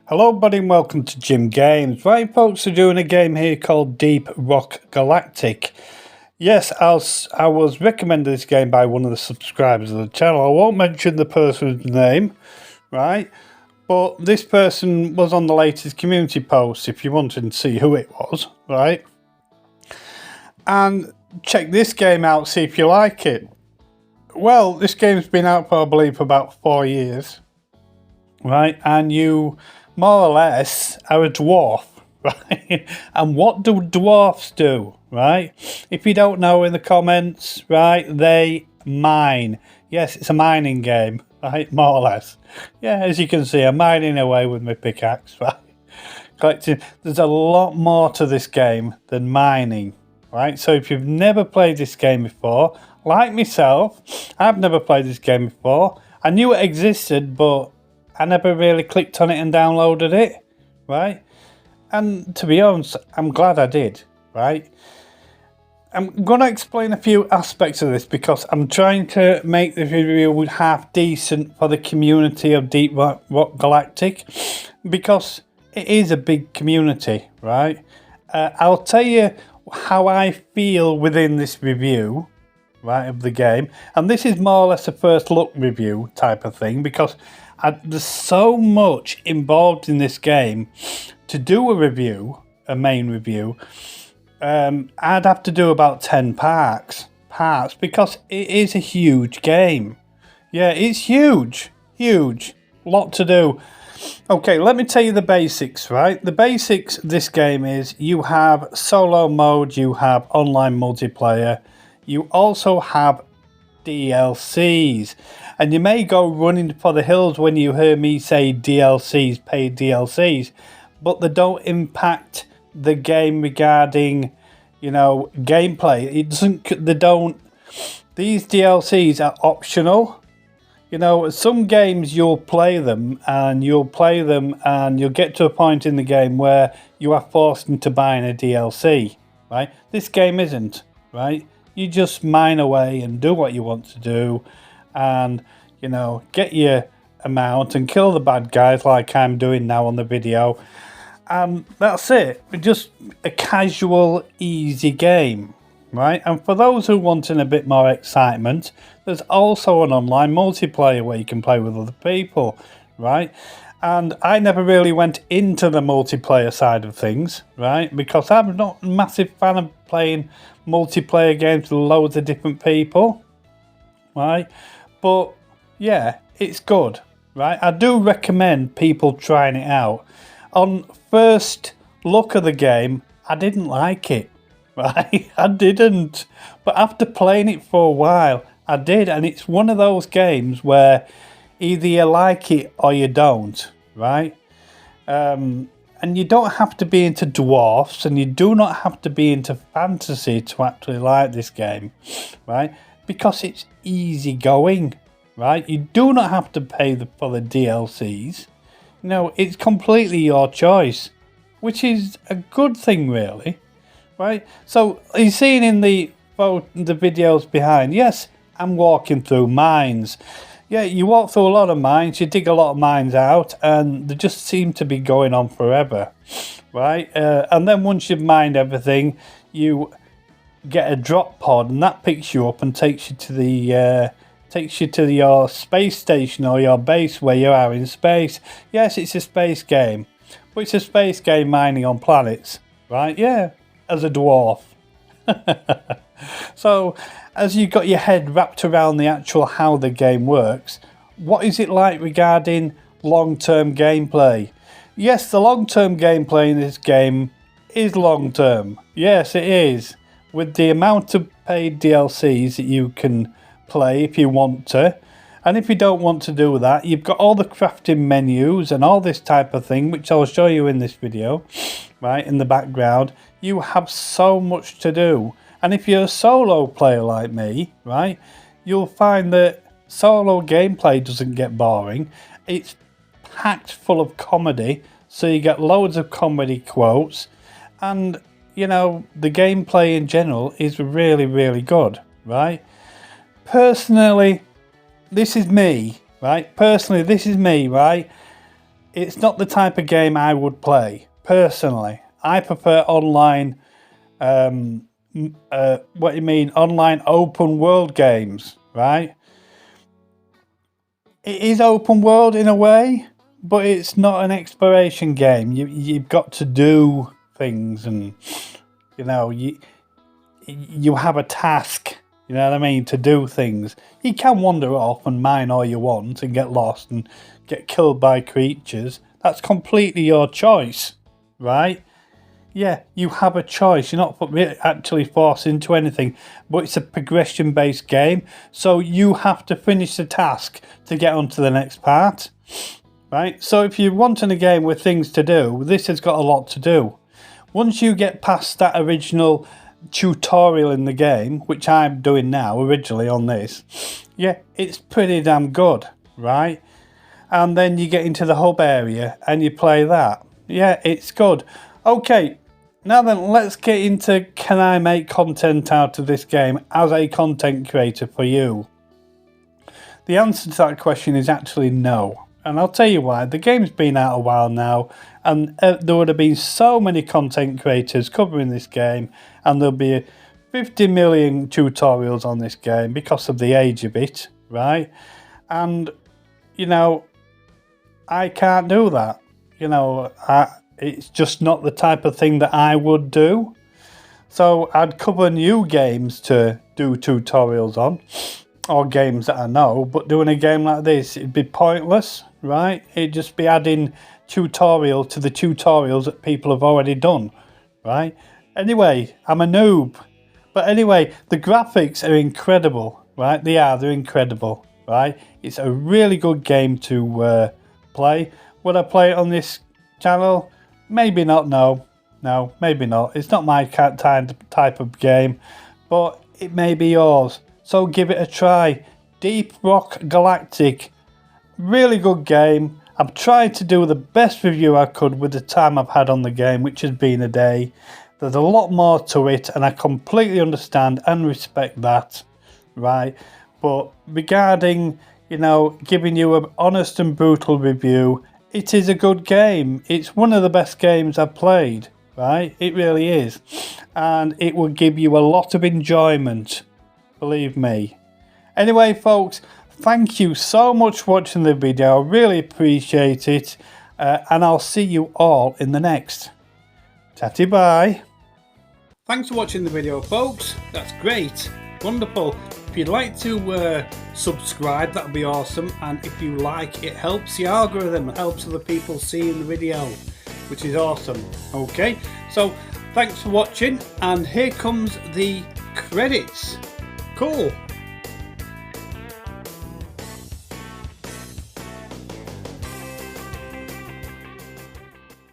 Hello buddy and welcome to Jim Games. Right folks, are doing a game here called Deep Rock Galactic. Yes, I was recommended this game by one of the subscribers of the channel. I won't mention the person's name, right? But this person was on the latest community post if you wanted to see who it was, right? And check this game out, see if you like it. Well, this game's been out for, I believe, about 4 years, right? And you more or less are a dwarf, right? And what do dwarfs do, right? If you don't know in the comments, right, they mine. Yes, it's a mining game, right, more or less. Yeah, as you can see, I'm mining away with my pickaxe, right? Collecting. There's a lot more to this game than mining, right? So if you've never played this game before, like myself, I've never played this game before. I knew it existed, but I never really clicked on it and downloaded it, right? And to be honest, I'm glad I did, right? I'm going to explain a few aspects of this because I'm trying to make the video half decent for the community of Deep Rock Galactic because it is a big community, right? I'll tell you how I feel within this review, right, of the game. And this is more or less a first look review type of thing because there's so much involved in this game. To do a review, a main review, I'd have to do about 10 parts because it is a huge game. Yeah, it's huge, lot to do. Okay, let me tell you the basics, right? The basics of this game is you have solo mode, you have online multiplayer, you also have DLCs. And you may go running for the hills when you hear me say DLCs, paid DLCs, but they don't impact the game regarding, you know, gameplay. These DLCs are optional. You know, some games you'll play them and you'll get to a point in the game where you are forced into buying a DLC, right? This game isn't, right? You just mine away and do what you want to do and, you know, get your amount and kill the bad guys like I'm doing now on the video. And that's it. Just a casual, easy game, right? And for those who want a bit more excitement, there's also an online multiplayer where you can play with other people, right? And I never really went into the multiplayer side of things, right? Because I'm not a massive fan of playing multiplayer games with loads of different people, right? But yeah, it's good, right? I do recommend people trying it out. On first look of the game, I didn't like it, right? I didn't. But after playing it for a while, I did. And it's one of those games where either you like it or you don't, right? And you don't have to be into dwarfs and you do not have to be into fantasy to actually like this game, right? Because it's easy going, right? You do not have to pay for the DLCs. No, it's completely your choice, which is a good thing, really, right? So you're seeing in the videos behind, yes, I'm walking through mines. Yeah, you walk through a lot of mines, you dig a lot of mines out, and they just seem to be going on forever, right? And then once you've mined everything, you get a drop pod, and that picks you up and takes you to your space station or your base where you are in space. Yes, it's a space game, but it's a space game mining on planets, right? Yeah, as a dwarf. So, as you got your head wrapped around the actual how the game works, what is it like regarding long-term gameplay? Yes, the long-term gameplay in this game is long-term. Yes, it is. With the amount of paid DLCs that you can play if you want to, and if you don't want to do that, you've got all the crafting menus and all this type of thing, which I'll show you in this video, right, in the background. You have so much to do. And if you're a solo player like me, right, you'll find that solo gameplay doesn't get boring. It's packed full of comedy, so you get loads of comedy quotes, and, you know, the gameplay in general is really, really good, right? Personally, this is me, right? it's not the type of game I would play personally. I prefer online. What do you mean? Online open world games, right? It is open world in a way, but it's not an exploration game. You've got to do things, and you have a task. You know what I mean? To do things. You can wander off and mine all you want and get lost and get killed by creatures. That's completely your choice, right? Yeah, you have a choice. You're not actually forced into anything, but it's a progression-based game, so you have to finish the task to get on to the next part, right? So if you're wanting a game with things to do, this has got a lot to do. Once you get past that original tutorial in the game, which I'm doing now originally on this, yeah, it's pretty damn good, right? And then you get into the hub area and you play that. Yeah, it's good. Okay, now then, let's get into, can I make content out of this game as a content creator for you? The answer to that question is actually no. And I'll tell you why. The game's been out a while now, and there would have been so many content creators covering this game, and there'll be 50 million tutorials on this game because of the age of it, right? And, I can't do that. It's just not the type of thing that I would do. So I'd cover new games to do tutorials on, or games that I know, but doing a game like this, it'd be pointless, right? It'd just be adding tutorial to the tutorials that people have already done, right? Anyway, I'm a noob. But anyway, the graphics are incredible, right? They're incredible, right? It's a really good game to play. Would I play it on this channel? Maybe not, no, maybe not. It's not my type of game, but it may be yours. So give it a try. Deep Rock Galactic, really good game. I'm trying to do the best review I could with the time I've had on the game, which has been a day. There's a lot more to it, and I completely understand and respect that, right? But regarding, giving you an honest and brutal review, it is a good game. It's one of the best games I've played, right? It really is. And it will give you a lot of enjoyment, believe me. Anyway, folks, thank you so much for watching the video. I really appreciate it. And I'll see you all in the next. Tatty bye. Thanks for watching the video, folks. That's great. Wonderful. If you'd like to subscribe, that would be awesome. And if you like, it helps the algorithm. It helps other people seeing the video, which is awesome. Okay, so thanks for watching. And here comes the credits. Cool.